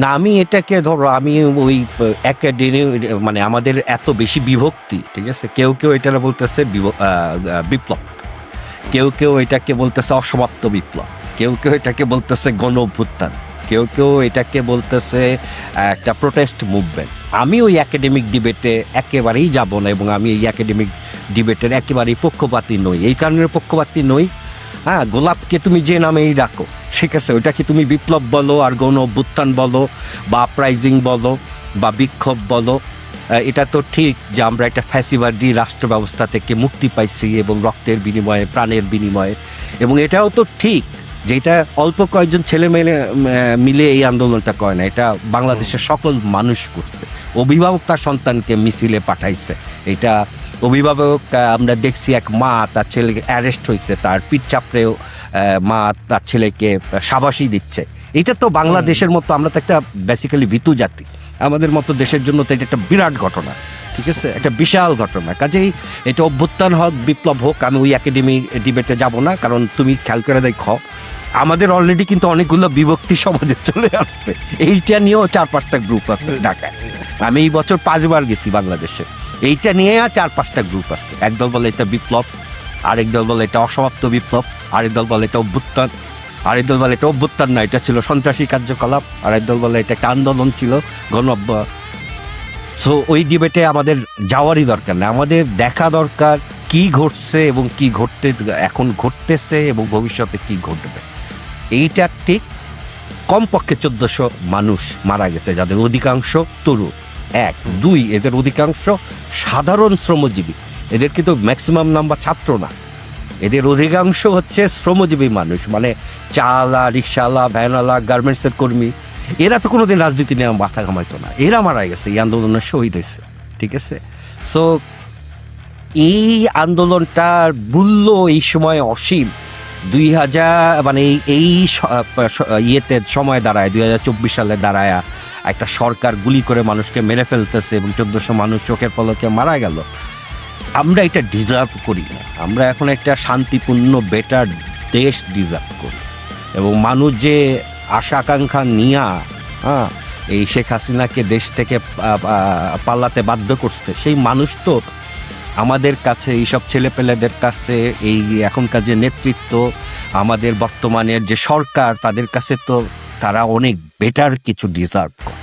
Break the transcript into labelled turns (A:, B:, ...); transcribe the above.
A: না, আমি এটাকে ধরো আমি ওই একাডেমি, মানে আমাদের এত বেশি বিভক্তি, ঠিক আছে? কেউ কেউ এটা বলতেছে বিপ্লব, কেউ কেউ এটাকে বলতেছে অসমাপ্ত বিপ্লব, কেউ কেউ এটাকে বলতেছে গণ অভ্যুত্থান, কেউ কেউ এটাকে বলতেছে একটা প্রোটেস্ট মুভমেন্ট। আমি ওই একাডেমিক ডিবেটে একেবারেই যাব না, এবং আমি এই একাডেমিক ডিবেটের একেবারেই পক্ষপাতী নই। এই কারণে পক্ষপাতী নই, হ্যাঁ, গোলাপকে তুমি যে নামেই ডাকো, ঠিক আছে, ওইটাকে তুমি বিপ্লব বলো আর গণ অভ্যুত্থান বলো বা আপরাইজিং বলো বা বিক্ষোভ বলো, এটা তো ঠিক যে আমরা একটা ফ্যাসিবাদী রাষ্ট্র ব্যবস্থা থেকে মুক্তি পাইছি এবং রক্তের বিনিময়ে, প্রাণের বিনিময়ে, এবং এটাও তো ঠিক যে এটা অল্প কয়েকজন ছেলে মিলে এই আন্দোলনটা করে না, এটা বাংলাদেশের সকল মানুষ করছে। অভিভাবক তার সন্তানকে মিছিলে পাঠাইছে, এটা অভিভাবক, আমরা দেখছি এক মা তার ছেলেকে অ্যারেস্ট হয়েছে, তার পিঠ চাপড়েও মা তার ছেলেকে শাবাশি দিচ্ছে। এটা তো বাংলাদেশের মতো, আমরা তো একটা বেসিক্যালি ভিতু জাতি, আমাদের মতো দেশের জন্য তো এটা একটা বিরাট ঘটনা, ঠিক আছে, একটা বিশাল ঘটনা। কাজেই এটা অভ্যুত্থান হোক বিপ্লব হোক, আমি ওই একাডেমি ডিবেটে যাব না, কারণ তুমি খেয়াল করে দেখো আমাদের অলরেডি কিন্তু অনেকগুলো বিভক্তি সমাজে চলে আসছে। এইটা নিয়েও 4-5টা গ্রুপ আছে ঢাকায়। আমি এই বছর 5বার গেছি বাংলাদেশে, এইটা নিয়ে 4-5টা গ্রুপ আছে। একদল বলে এটা বিপ্লব, আরেক দল বলে এটা অসমাপ্ত বিপ্লব, আরেক দল বলে এটা অভ্যুত্থান, আরেক দল বলে এটা অভ্যুত্থান না, এটা ছিল সন্ত্রাসী কার্যকলাপ, আরেক দল বলে এটা একটা আন্দোলন ছিল, গণ। সো ওই ডিবেটে আমাদের যাওয়ারই দরকার না, আমাদের দেখা দরকার কি ঘটছে এবং কি এখন ঘটতেছে এবং ভবিষ্যতে কি ঘটবে। এইটা ঠিক। কমপক্ষে 1400 মানুষ মারা গেছে, যাদের অধিকাংশ তরুণ, 1, 2 এদের অধিকাংশ সাধারণ শ্রমজীবী, এদের কিন্তু ম্যাক্সিমাম নাম্বার ছাত্র না, এদের অধিকাংশ হচ্ছে শ্রমজীবী মানুষ, মানে চালা, রিক্সাওয়ালা, ভ্যানওয়ালা, গার্মেন্টসের কর্মী। এরা তো কোনোদিন রাজনীতি নিয়ে মাথা ঘামাইতো না, এরা মারা গেছে, এই আন্দোলনের শহীদ হয়েছে, ঠিক আছে? সো এই আন্দোলনটার মূল্য এই সময় অসীম। 2000 মানে এই ইয়েতে সময় দাঁড়ায়, 2024 সালে দাঁড়ায় একটা সরকার গুলি করে মানুষকে মেরে ফেলতেছে এবং 1400 মানুষ চোখের পলকে মারা গেল। আমরা এটা ডিজার্ভ করি না, আমরা এখন একটা শান্তিপূর্ণ বেটার দেশ ডিজার্ভ করি। এবং মানুষ যে আশা আকাঙ্ক্ষা নিয়া, হ্যাঁ, এই শেখ হাসিনাকে দেশ থেকে পালাতে বাধ্য করছে, সেই মানুষ তো আমাদের কাছে, এইসব ছেলেপেলেদের কাছে, এই এখনকার যে নেতৃত্ব, আমাদের বর্তমানের যে সরকার, তাদের কাছে তো তারা অনেক বেটার কিছু ডিজার্ভ করে।